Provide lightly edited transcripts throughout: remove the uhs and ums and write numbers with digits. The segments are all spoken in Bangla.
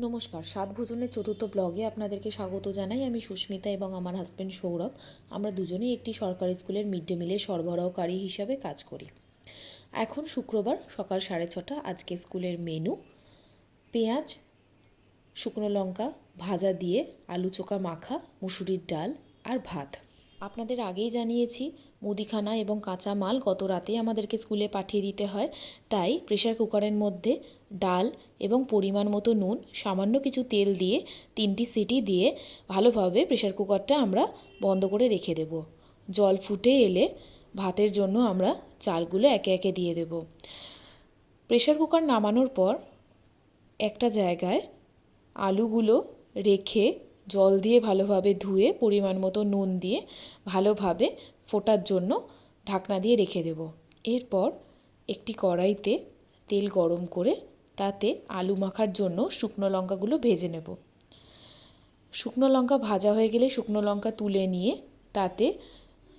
নমস্কার, স্বাদ ভোজনের চতুর্থ ব্লগে আপনাদেরকে স্বাগত জানাই। আমি সুস্মিতা এবং আমার হাজব্যান্ড সৌরভ। আমরা দুজনেই একটি সরকারি স্কুলের মিড ডে মিলের সরবরাহকারী হিসাবে কাজ করি। এখন শুক্রবার সকাল 6:30। আজকে স্কুলের মেনু: পেঁয়াজ, শুকনো লঙ্কা ভাজা দিয়ে আলু চোখা মাখা, মুসুরির ডাল আর ভাত। আপনাদের আগেই জানিয়েছি মুদিখানা এবং কাঁচা মাল গত রাতেই আমাদেরকে স্কুলে পাঠিয়ে দিতে হয়, তাই প্রেসার কুকারের মধ্যে ডাল এবং পরিমাণ মতো নুন, সামান্য কিছু তেল দিয়ে 3টি সিটি দিয়ে ভালোভাবে প্রেসার কুকারটা আমরা বন্ধ করে রেখে দেব। জল ফুটে এলে ভাতের জন্য আমরা চালগুলো একে একে দিয়ে দেব। প্রেসার কুকার নামানোর পর একটা জায়গায় আলুগুলো রেখে জল দিয়ে ভালোভাবে ধুয়ে পরিমাণ মতো নুন দিয়ে ভালোভাবে ফোটার জন্য ঢাকনা দিয়ে রেখে দেব। এরপর একটি কড়াইতে তেল গরম করে তাতে আলু মাখার জন্য শুকনো লঙ্কাগুলো ভেজে নেব। শুকনো লঙ্কা ভাজা হয়ে গেলে শুকনো লঙ্কা তুলে নিয়ে তাতে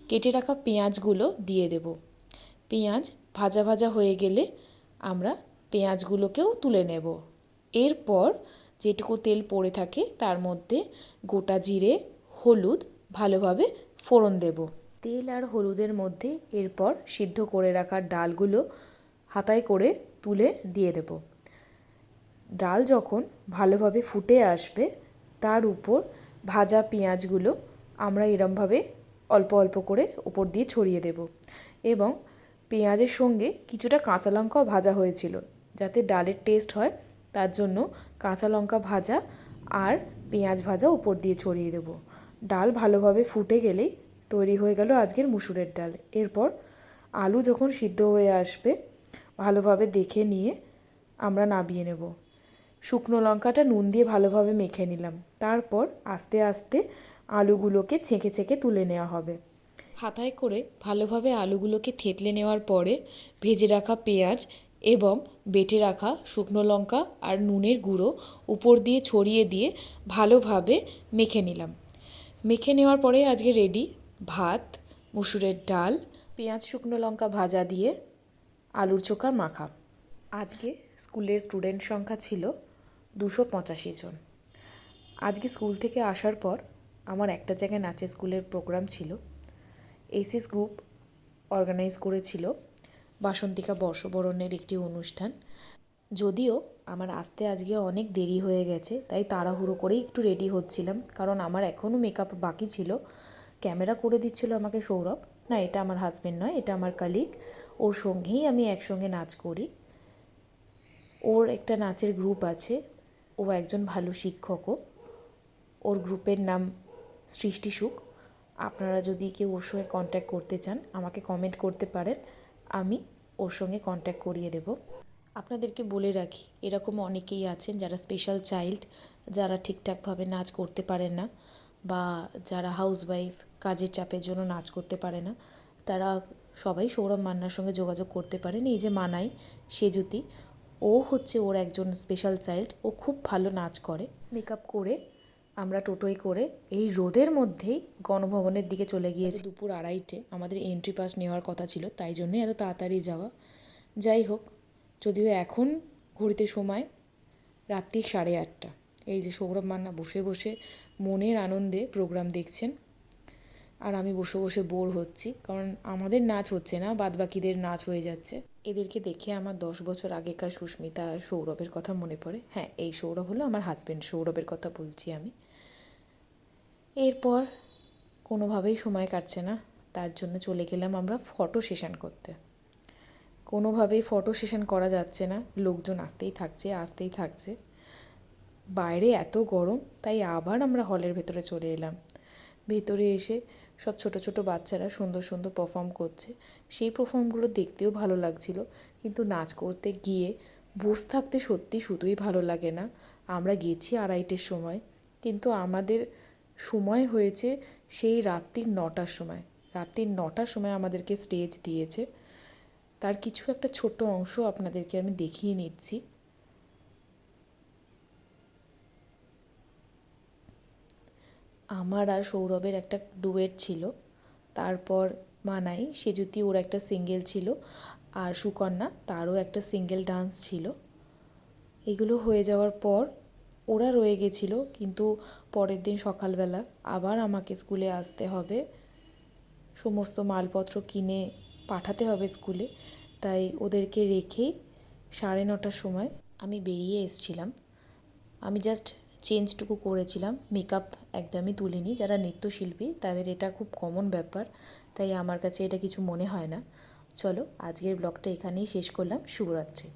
কেটে রাখা পেঁয়াজগুলো দিয়ে দেব। পেঁয়াজ ভাজা ভাজা হয়ে গেলে আমরা পেঁয়াজগুলোকেও তুলে নেব। এরপর যেটুকু তেল পড়ে থাকে তার মধ্যে গোটা জিরে, হলুদ ভালোভাবে ফোড়ন দেব। তেল আর হলুদের মধ্যে এরপর সিদ্ধ করে রাখা ডালগুলো হাতায় করে তুলে দিয়ে দেব। ডাল যখন ভালোভাবে ফুটে আসবে তার উপর ভাজা পেঁয়াজগুলো আমরা এরমভাবে অল্প অল্প করে উপর দিয়ে ছড়িয়ে দেব এবং পেঁয়াজের সঙ্গে কিছুটা কাঁচা লঙ্কাও ভাজা হয়েছিল, যাতে ডালের টেস্ট হয় তার জন্য কাঁচা লঙ্কা ভাজা আর পেঁয়াজ ভাজা উপর দিয়ে ছড়িয়ে দেব। ডাল ভালোভাবে ফুটে গেলেই তৈরি হয়ে গেল আজকের মুসুরের ডাল। এরপর আলু যখন সিদ্ধ হয়ে আসবে ভালোভাবে দেখে নিয়ে আমরা নামিয়ে নেব। শুকনো লঙ্কাটা নুন দিয়ে ভালোভাবে মেখে নিলাম। তারপর আস্তে আস্তে আলুগুলোকে ছেঁকে ছেঁকে তুলে নেওয়া হবে। হাতায় করে ভালোভাবে আলুগুলোকে থেতলে নেওয়ার পরে ভেজে রাখা পেঁয়াজ এবং বেটে রাখা শুকনো লঙ্কা আর নুনের গুঁড়ো উপর দিয়ে ছড়িয়ে দিয়ে ভালোভাবে মেখে নিলাম। মেখে নেওয়ার পরে আজকে রেডি ভাত, মুসুরের ডাল, পেঁয়াজ শুকনো লঙ্কা ভাজা দিয়ে আলুর চোখা মাখা। আজকে স্কুলের স্টুডেন্ট সংখ্যা ছিল 285 জন। আজকে স্কুল থেকে আসার পর আমার একটা জায়গায় নাচের স্কুলের প্রোগ্রাম ছিল। এসএস গ্রুপ অর্গানাইজ করেছিল বাসন্তিকা বর্ষবরণের একটি অনুষ্ঠান। যদিও আমার আসতে আজকে অনেক দেরি হয়ে গেছে, তাই তাড়াহুড়ো করেই একটু রেডি হচ্ছিলাম, কারণ আমার এখনও মেকআপ বাকি ছিল। ক্যামেরা করে দিচ্ছিল আমাকে সৌরভ, না এটা আমার হাজব্যান্ড নয়, এটা আমার কালিগ। ওর সঙ্গেই আমি একসঙ্গে নাচ করি। ওর একটা নাচের গ্রুপ আছে, ও একজন ভালো শিক্ষকও। ওর গ্রুপের নাম সৃষ্টি সুখ। আপনারা যদি কেউ ওর সঙ্গে কন্ট্যাক্ট করতে চান আমাকে কমেন্ট করতে পারেন, আমি ওর সঙ্গে কন্ট্যাক্ট করিয়ে দেব। আপনাদেরকে বলে রাখি, এরকম অনেকেই আছেন যারা স্পেশাল চাইল্ড, যারা ঠিকঠাকভাবে নাচ করতে পারেন না বা যারা হাউসওয়াইফ, কাজের চাপের জন্য নাচ করতে পারে না, তারা সবাই সৌরভ মান্নার সঙ্গে যোগাযোগ করতে পারেন। এই যে মানাই সেজুতি, ও হচ্ছে ওর একজন স্পেশাল চাইল্ড। ও খুব ভালো নাচ করে। মেকআপ করে আমরা টোটোয় করে এই রোদের মধ্যেই গণভবনের দিকে চলে গিয়েছি। দুপুর 2:30 আমাদের এন্ট্রি পাস নেওয়ার কথা ছিল, তাই জন্যই এত তাড়াতাড়ি যাওয়া। যাই হোক, যদিও এখন ঘড়িতে সময় রাত্রি 8:30। এই যে সৌরভ মান্না বসে বসে মনের আনন্দে প্রোগ্রাম দেখছেন, আর আমি বসে বসে বোর হচ্ছি, কারণ আমাদের নাচ হচ্ছে না, বাদবাকিদের নাচ হয়ে যাচ্ছে। এদেরকে দেখে আমার 10 বছর আগেকার সুস্মিতা আর সৌরভের কথা মনে পড়ে। হ্যাঁ, এই সৌরভ হলো আমার হাজব্যান্ড, সৌরভের কথা বলছি আমি। এরপর কোনোভাবেই সময় কাটছে না, তার জন্য চলে গেলাম আমরা ফটো সেশন করতে। কোনোভাবেই ফটো সেশন করা যাচ্ছে না, লোকজন আসতেই থাকছে। বাইরে এত গরম, তাই আবার আমরা হলের ভেতরে চলে এলাম। ভেতরে এসে সব ছোট ছোট বাচ্চারা সুন্দর সুন্দর পারফর্ম করছে। সেই পারফর্মগুলো দেখতেও ভালো লাগছিল, কিন্তু নাচ করতে গিয়ে বসে থাকতে সত্যি শুধুই ভালো লাগে না। আমরা গেছি 2:30-এর সময়, কিন্তু আমাদের সময় হয়েছে সেই রাত্রি 9টার সময়। রাত্রি 9টার সময় আমাদেরকে স্টেজ দিয়েছে। তার কিছু একটা ছোট অংশ আপনাদেরকে আমি দেখিয়ে নিচ্ছি। আমার আর সৌরভের একটা ডুয়েট ছিল, তারপর মানাই সেজুতি ওর একটা সিঙ্গেল ছিল, আর সুকন্যা তারও একটা সিঙ্গেল ডান্স ছিল। এগুলো হয়ে যাওয়ার পর ও ওরা রয়ে গেছিলো, কিন্তু পরের দিন সকালবেলা আবার আমাকে স্কুলে আসতে হবে, সমস্ত মালপত্র কিনে পাঠাতে হবে স্কুলে। তাই ওদেরকে রেখেই 9:30টার সময় আমি বেরিয়ে এসেছিলাম। আমি জাস্ট চেঞ্জটুকু করেছিলাম, মেকআপ একদমই তুলিনি। যারা নৃত্যশিল্পী তাদের এটা খুব কমন ব্যাপার, তাই আমার কাছে এটা কিছু মনে হয় না। চলো, আজকের ব্লগটা এখানেই শেষ করলাম। শুভরাত্রি।